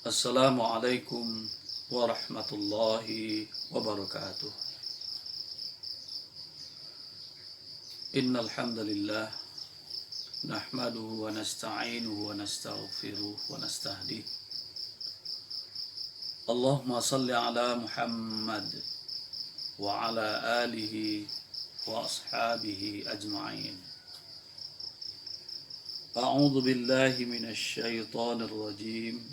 Assalamualaikum warahmatullahi wabarakatuh. Innal hamdalillah nahmaduhu wa nasta'inuhu wa nastaghfiruh wa nastahdiih. Allahumma salli ala Muhammad wa ala alihi wa ashabihi ajma'in. A'udzu billahi minasy syaithanir rajim.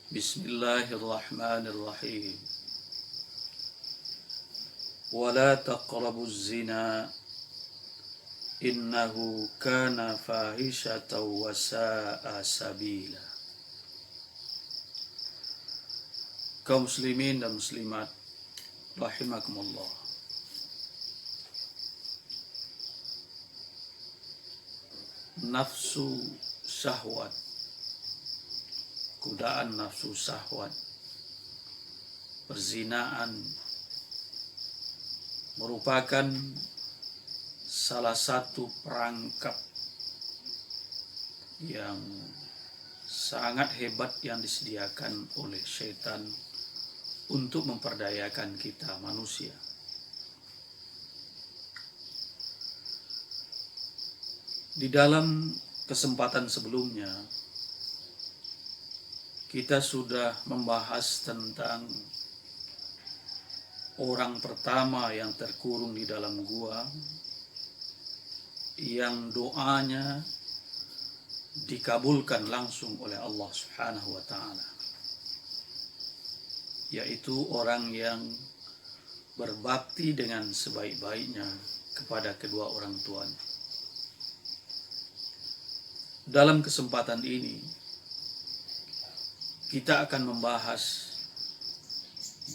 Bismillahirrahmanirrahim. Wala taqrabuz zina innahu kana fahishatan wa sa'a sabila. Kaum muslimin dan muslimat rahimakumullah. Nafsu syahwat, godaan nafsu syahwat, perzinaan merupakan salah satu perangkap yang sangat hebat yang disediakan oleh syaitan untuk memperdayakan kita manusia. Di dalam kesempatan sebelumnya kita sudah membahas tentang orang pertama yang terkurung di dalam gua, yang doanya dikabulkan langsung oleh Allah Subhanahu wa Ta'ala, yaitu orang yang berbakti dengan sebaik-baiknya kepada kedua orang tuanya. Dalam kesempatan ini kita akan membahas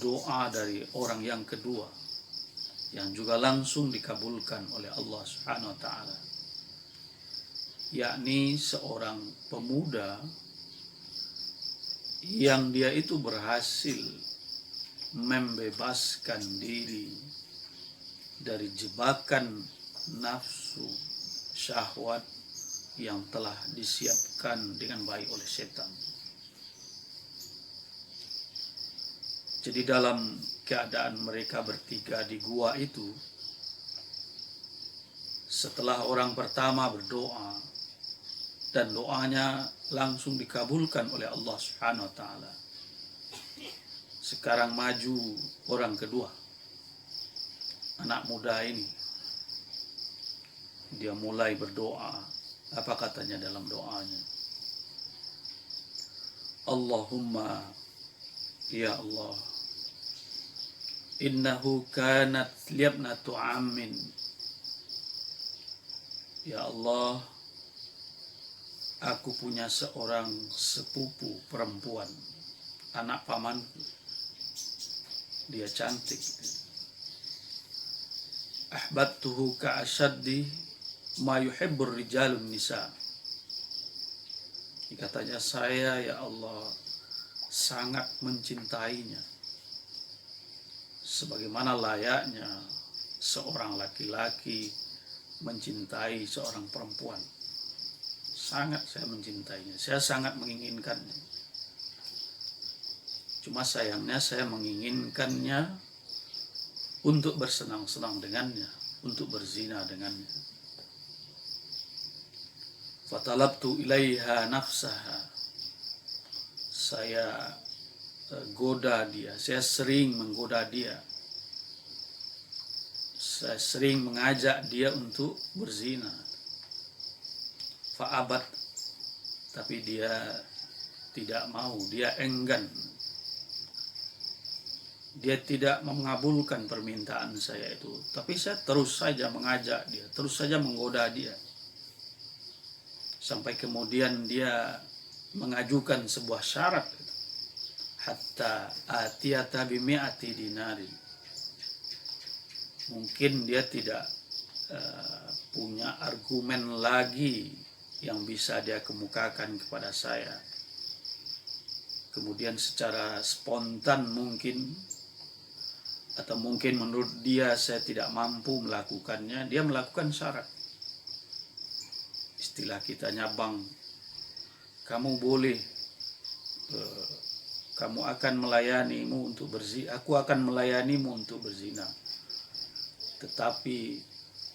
doa dari orang yang kedua yang juga langsung dikabulkan oleh Allah Subhanahu wa Ta'ala, yakni seorang pemuda yang dia itu berhasil membebaskan diri dari jebakan nafsu syahwat yang telah disiapkan dengan baik oleh setan. Jadi dalam keadaan mereka bertiga di gua itu, setelah orang pertama berdoa dan doanya langsung dikabulkan oleh Allah Subhanahu wa Ta'ala, sekarang maju orang kedua, anak muda ini. Dia mulai berdoa. Apa katanya dalam doanya? Allahumma, ya Allah, innahu kanat libnatu ammin. Ya Allah, aku punya seorang sepupu perempuan, anak pamanku. Dia cantik. Ahbabtuhu ka'asyaddi ma yuhibbur rijalun nisa. Katanya, saya ya Allah sangat mencintainya sebagaimana layaknya seorang laki-laki mencintai seorang perempuan. Sangat saya mencintainya, saya sangat menginginkannya. Cuma sayangnya saya menginginkannya untuk bersenang-senang dengannya, untuk berzina dengannya. Fatalabtu ilaiha nafsaha. Saya goda dia, saya sering menggoda dia. Saya sering mengajak dia untuk berzina. Fa'abat, tapi dia tidak mau, dia enggan. Dia tidak mengabulkan permintaan saya itu. Tapi saya terus saja mengajak dia, terus saja menggoda dia. Sampai kemudian dia mengajukan sebuah syarat, hatta atiyata bimi'ati dinari. Mungkin dia tidak punya argumen lagi yang bisa dia kemukakan kepada saya. Kemudian secara spontan mungkin, atau mungkin menurut dia saya tidak mampu melakukannya, dia melakukan syarat. Istilah kita nyabang, kamu boleh kamu akan melayanimu untuk berzina, aku akan melayanimu untuk berzina, tetapi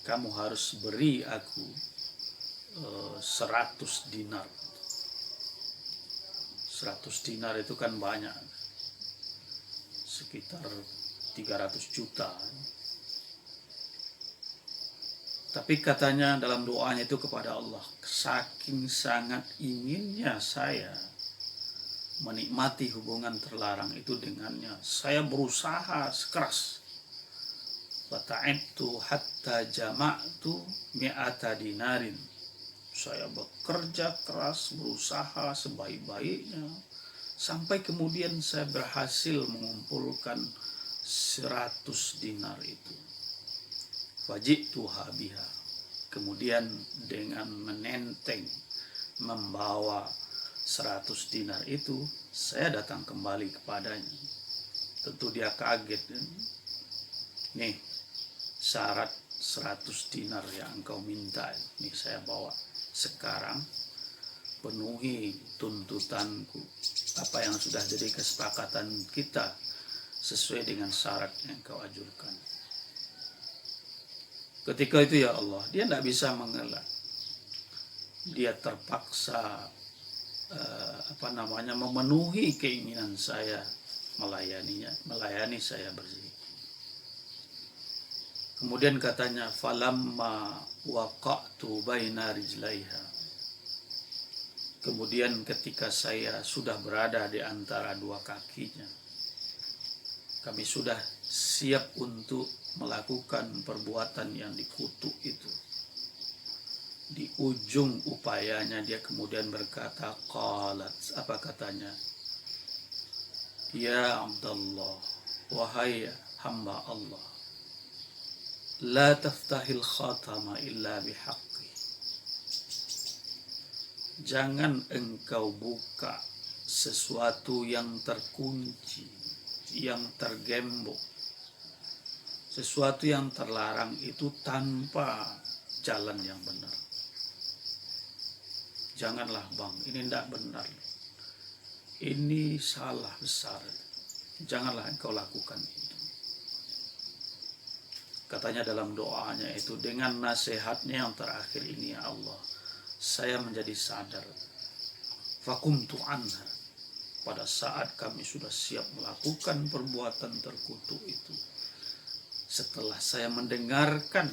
kamu harus beri aku 100 dinar. 100 dinar itu kan banyak, sekitar 300 juta. Tapi katanya dalam doanya itu kepada Allah, saking sangat inginnya saya menikmati hubungan terlarang itu dengannya, saya berusaha sekeras. Fata'ibtu hatta jama'tu mi'ata dinarin. Saya bekerja keras, berusaha sebaik-baiknya, sampai kemudian saya berhasil mengumpulkan 100 dinar itu. Faji'tuha biha. Kemudian dengan menenteng, membawa 100 dinar itu, saya datang kembali kepadanya. Tentu dia kaget. Nih, syarat 100 dinar yang engkau minta, nih saya bawa. Sekarang penuhi tuntutanku, apa yang sudah jadi kesepakatan kita sesuai dengan syarat yang engkau ajukan. Ketika itu ya Allah, dia tidak bisa mengelak. Dia terpaksa memenuhi keinginan saya melayani saya berzina. Kemudian katanya, falamma waqa'tu baina rijlaiha. Kemudian ketika saya sudah berada di antara dua kakinya, kami sudah siap untuk melakukan perbuatan yang dikutuk itu. Di ujung upayanya dia kemudian berkata, qalat, apa katanya? Ya Abdullah, wahai hamba Allah, la taftahil khatama illa bihaqqi. Jangan engkau buka sesuatu yang terkunci, yang tergembok, sesuatu yang terlarang itu tanpa jalan yang benar. Janganlah bang, ini tidak benar, ini salah besar, janganlah engkau lakukan itu. Katanya dalam doanya itu, dengan nasihatnya yang terakhir ini, ya Allah, saya menjadi sadar. Fakumtu anha. Pada saat kami sudah siap melakukan perbuatan terkutuk itu, setelah saya mendengarkan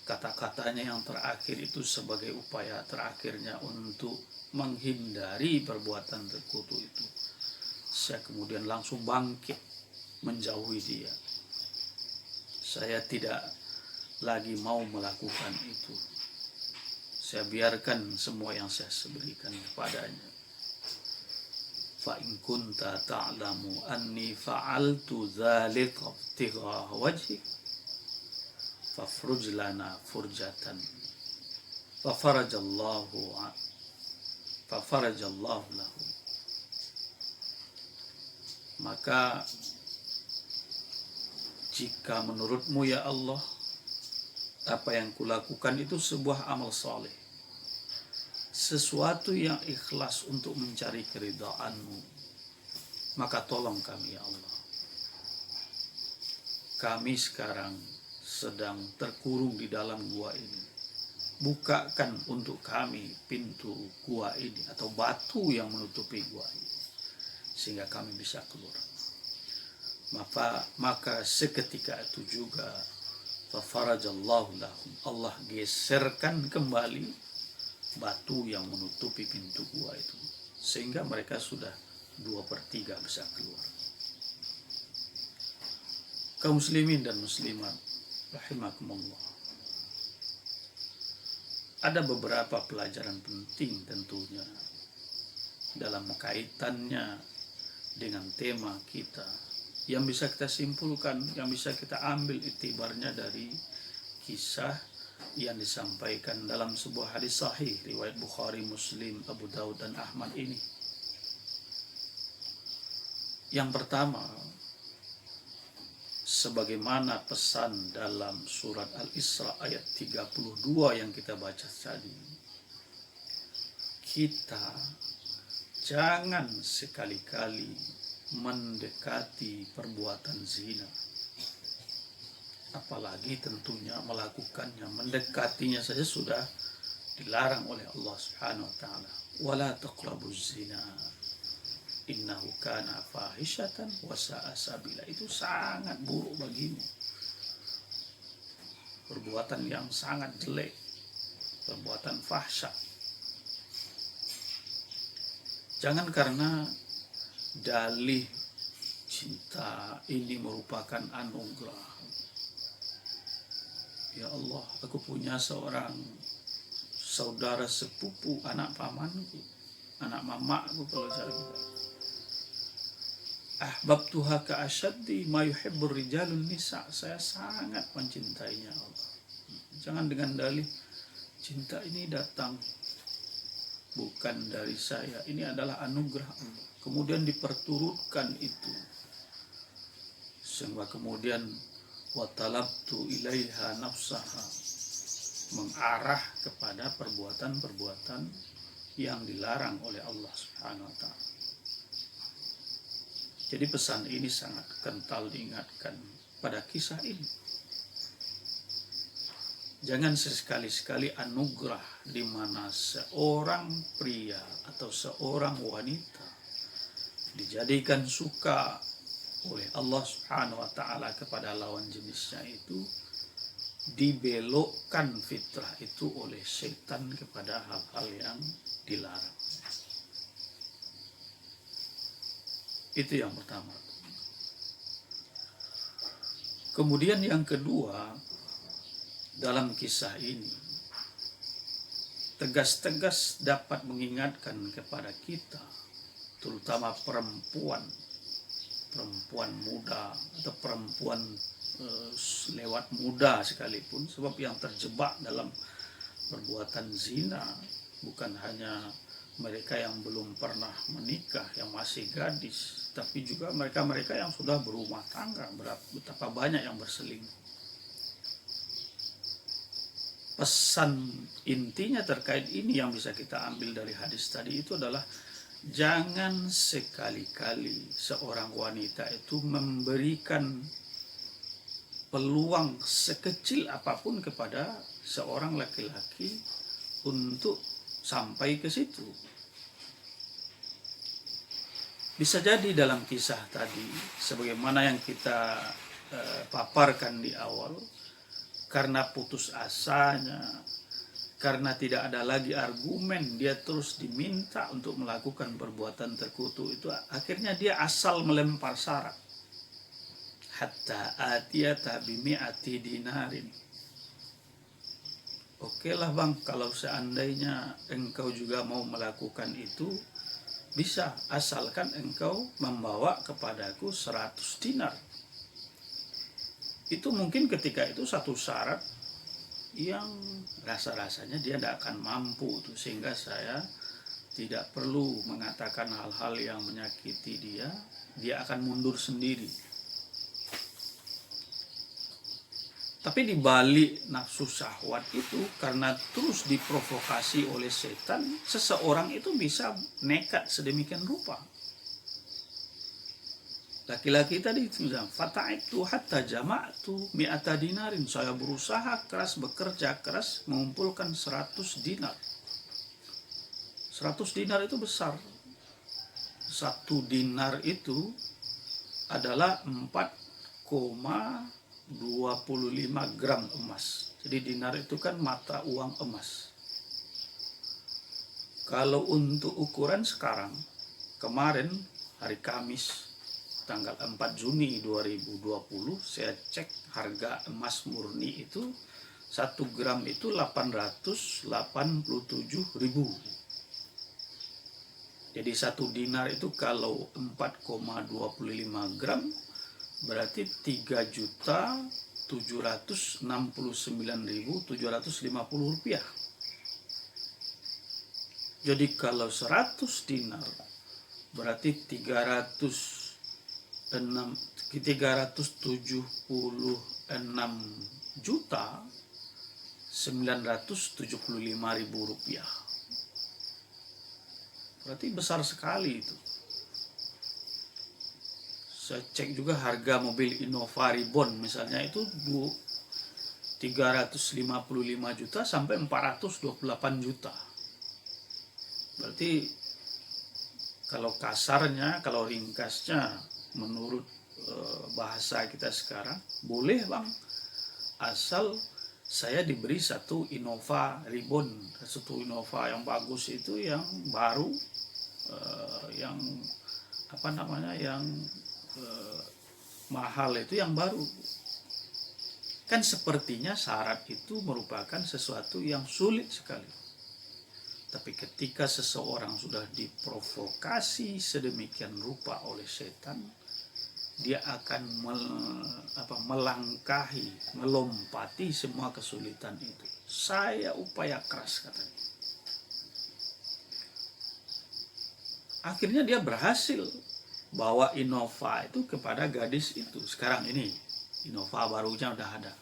kata-katanya yang terakhir itu sebagai upaya terakhirnya untuk menghindari perbuatan terkutuk itu, saya kemudian langsung bangkit menjauhi dia. Saya tidak lagi mau melakukan itu. Saya biarkan semua yang saya berikan kepadanya. Fa in kunta ta'lamu anni fa'altu dzalika ibtigha wajhik fafruj lana furjatan fafarajallahu lahu. Maka jika menurutmu ya Allah, apa yang kulakukan itu sebuah amal saleh, sesuatu yang ikhlas untuk mencari keridhaan-Mu, maka tolong kami ya Allah. Kami sekarang sedang terkurung di dalam gua ini. Bukakan untuk kami pintu gua ini atau batu yang menutupi gua ini, sehingga kami bisa keluar. Maka seketika itu juga fafarajallahu lahum, Allah geserkan kembali batu yang menutupi pintu gua itu, sehingga mereka sudah 2/3 bisa keluar. Kaum muslimin dan muslimat rahimakumullah, ada beberapa pelajaran penting tentunya dalam kaitannya dengan tema kita, yang bisa kita simpulkan, yang bisa kita ambil iktibarnya dari kisah yang disampaikan dalam sebuah hadis sahih riwayat Bukhari, Muslim, Abu Daud dan Ahmad ini. Yang pertama, sebagaimana pesan dalam surat Al-Isra ayat 32 yang kita baca tadi, kita jangan sekali-kali mendekati perbuatan zina, apalagi tentunya melakukannya. Mendekatinya saja sudah dilarang oleh Allah Subhanahu wa taala. Wala taqrabuz zina innahu kana fahishatan wa sa'a sabila. Itu sangat buruk bagimu. Perbuatan yang sangat jelek, perbuatan fahsya. Jangan karena dalih cinta ini merupakan anugerah. Ya Allah, aku punya seorang saudara sepupu, anak pamanku, anak mamaku kalau saya bilang. Ahbabtuha ka asyaddi ma yuhibbur rijalun nisa. Saya sangat mencintainya Allah. Jangan dengan dalih cinta ini datang bukan dari saya, ini adalah anugerah Allah. Kemudian diperturutkan itu, sehingga kemudian watalabtu ilaiha nafsaha, mengarah kepada perbuatan-perbuatan yang dilarang oleh Allah Subhanahu wa taala. Jadi pesan ini sangat kental diingatkan pada kisah ini. Jangan sekali-sekali anugerah di mana seorang pria atau seorang wanita dijadikan suka oleh Allah Subhanahu wa taala kepada lawan jenisnya itu, dibelokkan fitrah itu oleh setan kepada hal-hal yang dilarang. Itu yang pertama. Kemudian yang kedua, dalam kisah ini tegas-tegas dapat mengingatkan kepada kita, terutama perempuan muda atau perempuan lewat muda sekalipun, sebab yang terjebak dalam perbuatan zina bukan hanya mereka yang belum pernah menikah, yang masih gadis, tapi juga mereka-mereka yang sudah berumah tangga. Betapa banyak yang berselingkuh. Pesan intinya terkait ini yang bisa kita ambil dari hadis tadi itu adalah jangan sekali-kali seorang wanita itu memberikan peluang sekecil apapun kepada seorang laki-laki untuk sampai ke situ. Bisa jadi dalam kisah tadi, sebagaimana yang kita paparkan di awal, karena putus asanya, karena tidak ada lagi argumen, dia terus diminta untuk melakukan perbuatan terkutuk itu, akhirnya dia asal melempar syarat. Hatta atiyata bimi'ati dinarin. Oke lah bang, kalau seandainya engkau juga mau melakukan itu, bisa, asalkan engkau membawa kepadaku 100 dinar. Itu mungkin ketika itu satu syarat yang rasa-rasanya dia tidak akan mampu tuh, sehingga saya tidak perlu mengatakan hal-hal yang menyakiti dia akan mundur sendiri. Tapi di balik nafsu syahwat itu, karena terus diprovokasi oleh setan, seseorang itu bisa nekat sedemikian rupa. Laki-laki tadi itu bilang, fata'ibtu hatta jama'tu mi'ata dinarin. Saya berusaha keras, bekerja keras, mengumpulkan 100 dinar. 100 dinar itu besar. 1 dinar itu adalah 4,25 gram emas. Jadi dinar itu kan mata uang emas. Kalau untuk ukuran sekarang, kemarin hari Kamis tanggal 4 Juni 2020, saya cek harga emas murni itu 1 gram itu 887.000. Jadi 1 dinar itu kalau 4,25 gram berarti 3.769.750 rupiah. Jadi kalau 100 dinar berarti 376.975.000 rupiah. Berarti besar sekali itu. Saya cek juga harga mobil Innova Reborn misalnya itu 355 juta sampai 428 juta. Berarti kalau kasarnya, kalau ringkasnya menurut bahasa kita sekarang, boleh bang, asal saya diberi satu Innova Reborn, satu Innova yang bagus itu, yang baru, yang apa namanya, yang mahal itu yang baru. Kan sepertinya syarat itu merupakan sesuatu yang sulit sekali. Tapi ketika seseorang sudah diprovokasi sedemikian rupa oleh setan, dia akan melangkahi, melompati semua kesulitan itu. Saya upaya keras katanya. Akhirnya dia berhasil bawa Innova itu kepada gadis itu. Sekarang ini Innova barunya udah ada.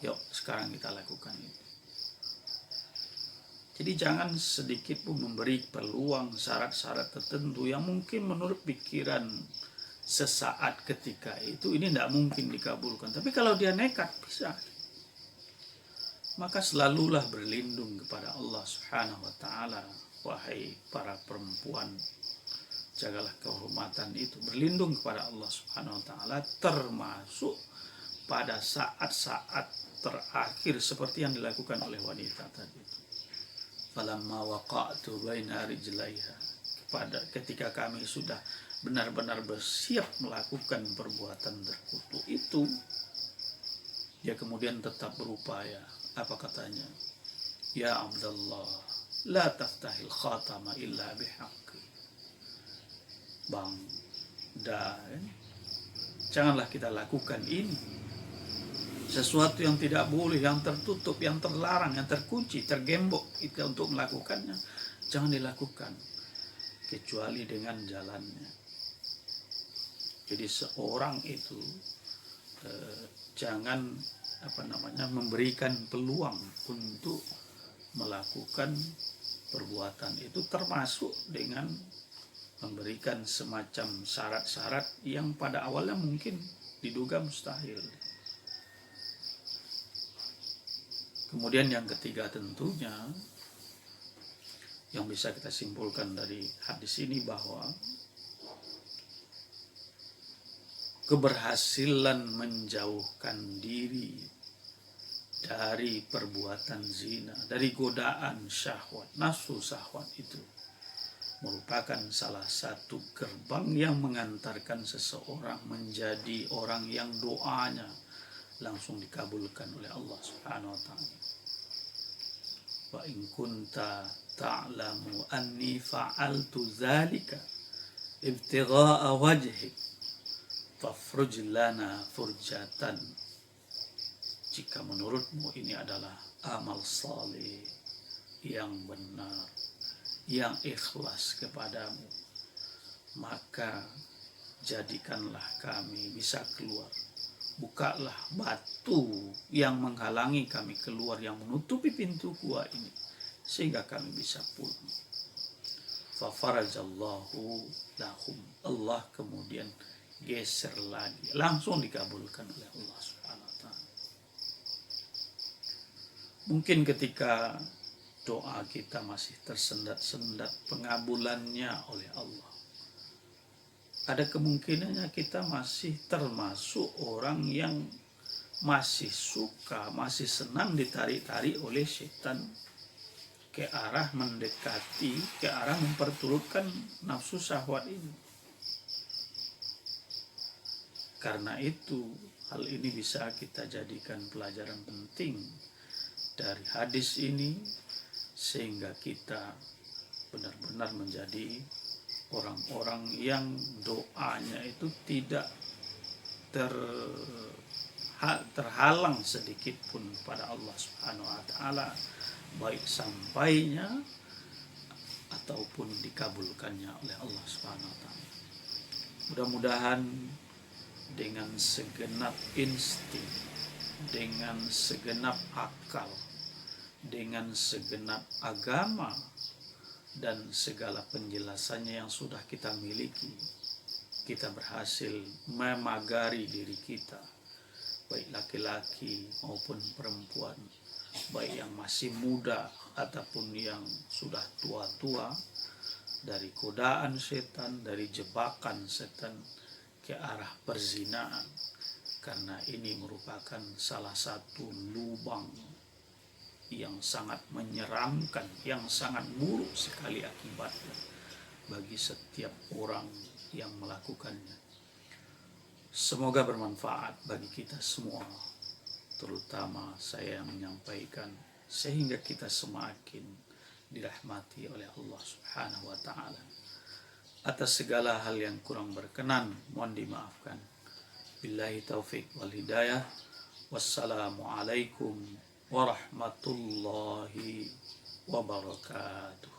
Yuk sekarang kita lakukan itu. Jadi jangan sedikit pun memberi peluang syarat-syarat tertentu yang mungkin menurut pikiran sesaat ketika itu ini tidak mungkin dikabulkan. Tapi kalau dia nekat bisa. Maka selalulah berlindung kepada Allah Subhanahu wa taala. Wahai para perempuan, jagalah kehormatan itu, berlindung kepada Allah Subhanahu wa taala, termasuk pada saat-saat terakhir seperti yang dilakukan oleh wanita tadi. Falamma waqa'tu baina rijlaiha, ketika kami sudah benar-benar bersiap melakukan perbuatan terkutuk itu, dia kemudian tetap berupaya. Apa katanya? Ya Abdullah, la taftahil khatama illa bihaqqi. Bang, dan janganlah kita lakukan ini. Sesuatu yang tidak boleh, yang tertutup, yang terlarang, yang terkunci, tergembok kita untuk melakukannya, jangan dilakukan kecuali dengan jalannya. Jadi seorang itu jangan memberikan peluang untuk melakukan perbuatan itu, termasuk dengan memberikan semacam syarat-syarat yang pada awalnya mungkin diduga mustahil. Kemudian yang ketiga tentunya yang bisa kita simpulkan dari hadis ini bahwa keberhasilan menjauhkan diri dari perbuatan zina, dari godaan syahwat, nafsu syahwat itu merupakan salah satu gerbang yang mengantarkan seseorang menjadi orang yang doanya langsung dikabulkan oleh Allah Subhanahu wa taala. Wa in kunta ta'lamu anni fa'altu dzalika ibtigha'a wajhik fafruj lana furjatan. Jika menurutmu ini adalah amal saleh yang benar, yang ikhlas kepadamu, maka jadikanlah kami bisa keluar. Bukalah batu yang menghalangi kami keluar, yang menutupi pintu gua ini, sehingga kami bisa pulang. Fafarajallahu lahum. Allah kemudian geser lagi, langsung dikabulkan oleh Allah Subhanahu wa taala. Mungkin ketika doa kita masih tersendat-sendat pengabulannya oleh Allah, ada kemungkinannya kita masih termasuk orang yang masih suka, masih senang ditarik-tarik oleh setan ke arah mendekati, ke arah memperturutkan nafsu syahwat ini. Karena itu, hal ini bisa kita jadikan pelajaran penting dari hadis ini, sehingga kita benar-benar menjadi orang-orang yang doanya itu tidak terhalang sedikit pun pada Allah Subhanahu wa taala, baik sampainya ataupun dikabulkannya oleh Allah Subhanahu wa taala. Mudah-mudahan dengan segenap insting, dengan segenap akal, dengan segenap agama, dan segala penjelasannya yang sudah kita miliki, kita berhasil memagari diri kita, baik laki-laki maupun perempuan, baik yang masih muda ataupun yang sudah tua-tua, dari godaan setan, dari jebakan setan ke arah perzinaan, karena ini merupakan salah satu lubang yang sangat menyeramkan, yang sangat buruk sekali akibatnya bagi setiap orang yang melakukannya. Semoga bermanfaat bagi kita semua, terutama saya yang menyampaikan, sehingga kita semakin dirahmati oleh Allah Subhanahu wa Ta'ala. Atas segala hal yang kurang berkenan, mohon dimaafkan. Billahi taufik wal hidayah. Wassalamualaikum warahmatullahi wabarakatuh.